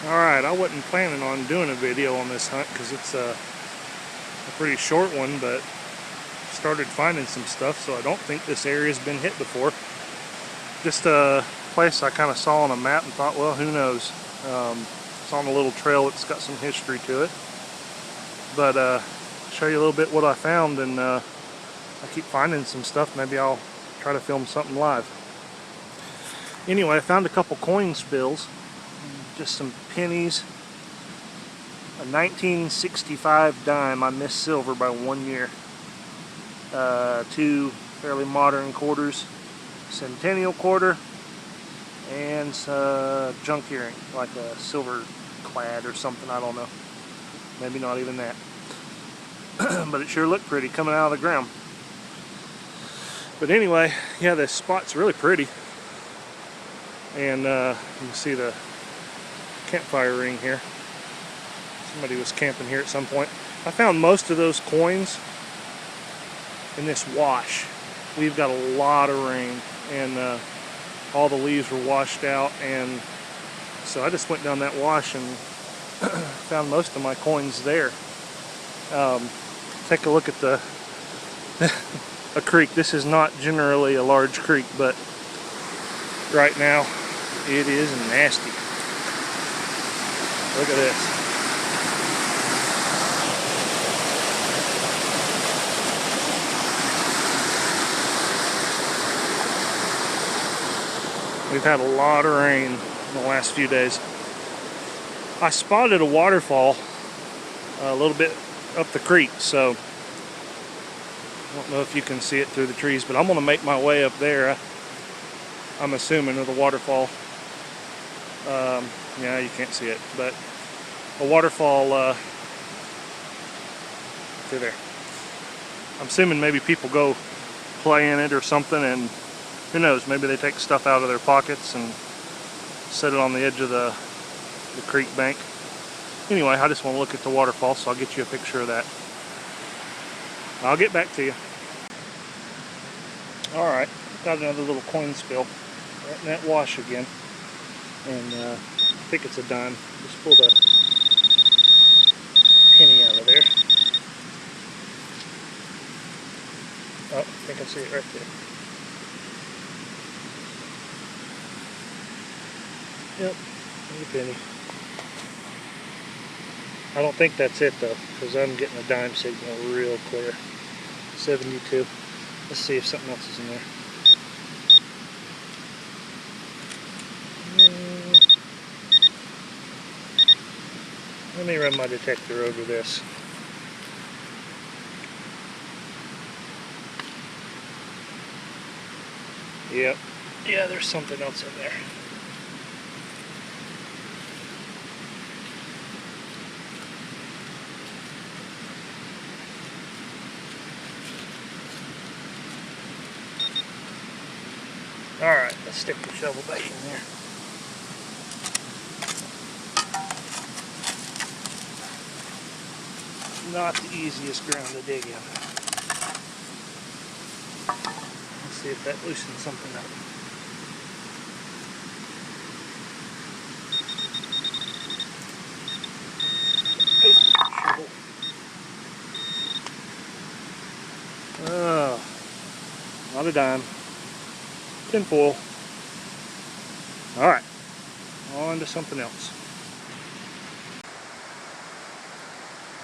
Alright, I wasn't planning on doing a video on this hunt because it's a pretty short one, but started finding some stuff, so I don't think this area's been hit before. Just a place I kind of saw on a map and thought, well, who knows. It's on a little trail that's got some history to it. But show you a little bit what I found, and I keep finding some stuff. Maybe I'll try to film something live. Anyway, I found a couple coin spills. Just some pennies. A 1965 dime. I missed silver by 1 year. Two fairly modern quarters. Centennial quarter. And junk earring. Like a silver clad or something. I don't know. Maybe not even that. But it sure looked pretty coming out of the ground. But anyway, yeah, this spot's really pretty. And you can see the campfire ring here. Somebody was camping here at some point. I found most of those coins in this wash. We've got a lot of rain, and all the leaves were washed out, and so I just went down that wash and found most of my coins there. Take a look at the a creek. This is not generally a large creek, but right now it is nasty. Look at this. We've had a lot of rain in the last few days. I spotted a waterfall a little bit up the creek, so I don't know if you can see it through the trees, but I'm going to make my way up there. I'm assuming with a waterfall. Yeah, you can't see it, but a waterfall through there. I'm assuming maybe people go play in it or something, and who knows, maybe they take stuff out of their pockets and set it on the edge of the creek bank. Anyway, I just want to look at the waterfall, so I'll get you a picture of that. I'll get back to you. Alright, got another little coin spill right in that wash again. And I think it's a dime. Just pulled a penny out of there. Oh, I think I see it right there. Yep, there's a penny. I don't think that's it though, because I'm getting a dime signal real clear. 72. Let's see if something else is in there. Let me run my detector over this. Yep. Yeah, there's something else in there. Alright, let's stick the shovel back in there. Not the easiest ground to dig in. Let's see if that loosens something up. Shovel. Oh, not a dime. Tinfoil. Alright, on to something else.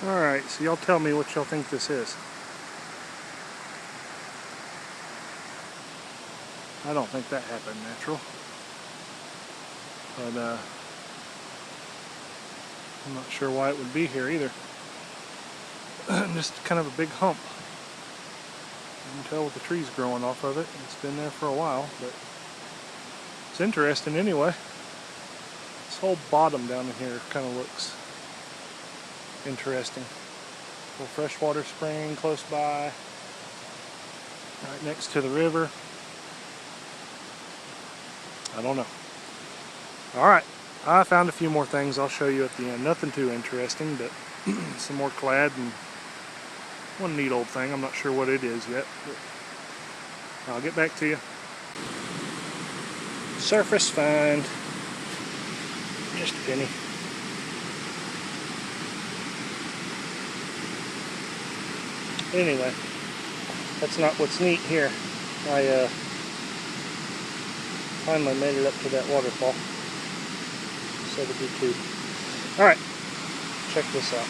Alright, so y'all tell me what y'all think this is. I don't think that happened natural. But I'm not sure why it would be here either. Just kind of a big hump. You can tell with the trees growing off of it. It's been there for a while, but it's interesting anyway. This whole bottom down in here kind of looks interesting. A little freshwater spring close by, right next to the river. I don't know. Alright, I found a few more things I'll show you at the end. Nothing too interesting, but some more clad and one neat old thing. I'm not sure what it is yet, but I'll get back to you. Surface find. Just a penny. Anyway, that's not what's neat here. I finally made it up to that waterfall. So to be two. Alright, check this out.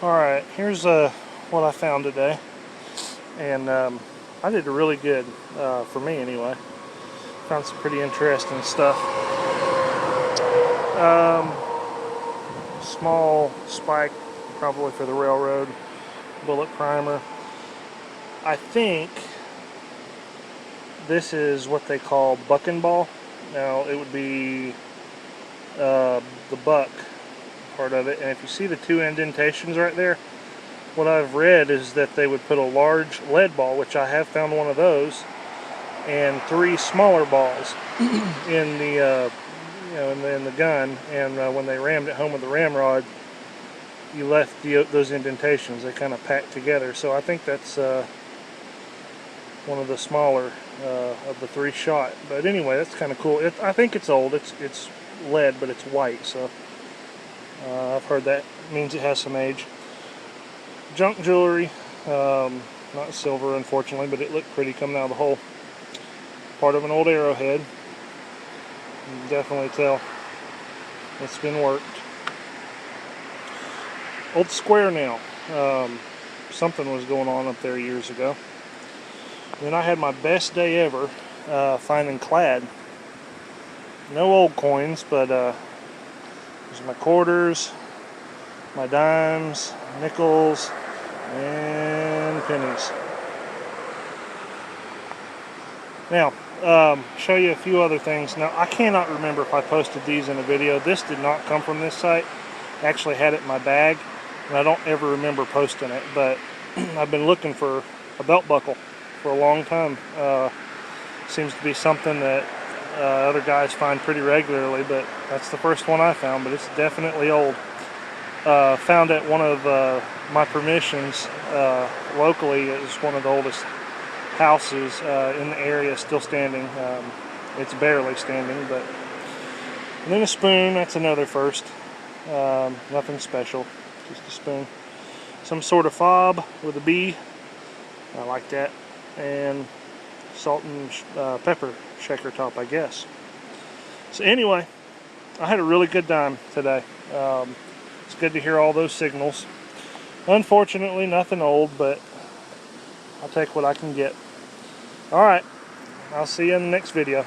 Alright, here's what I found today, and I did really good, for me anyway. Found some pretty interesting stuff. Small spike, probably for the railroad, bullet primer. I think this is what they call bucking ball. Now it would be the buck part of it, and if you see the two indentations right there, what I've read is that they would put a large lead ball, which I have found one of those, and 3 smaller balls in the in the gun, and when they rammed it home with the ramrod, you left those indentations. They kind of packed together. So I think that's one of the smaller of the 3 shot. But anyway, that's kind of cool. I think it's old. It's lead, but it's white, so I've heard that means it has some age. Junk jewelry, not silver unfortunately, but it looked pretty coming out of the hole. Part of an old arrowhead. You can definitely tell it's been worked. Old square nail. Something was going on up there years ago. And then I had my best day ever finding clad. No old coins, but there's my quarters, my dimes, nickels, and pennies. Now, show you a few other things. Now, I cannot remember if I posted these in a video. This did not come from this site. I actually had it in my bag, and I don't ever remember posting it, but I've been looking for a belt buckle for a long time. Seems to be something that other guys find pretty regularly, but that's the first one I found, but it's definitely old. Found at one of my permissions locally. It was one of the oldest houses in the area, still standing. It's barely standing, but. And then a spoon, that's another first. Nothing special, just a spoon. Some sort of fob with a B, I like that, and salt and pepper shaker top, I guess. So anyway, I had a really good time today. It's good to hear all those signals. Unfortunately, nothing old, but I'll take what I can get. Alright, I'll see you in the next video.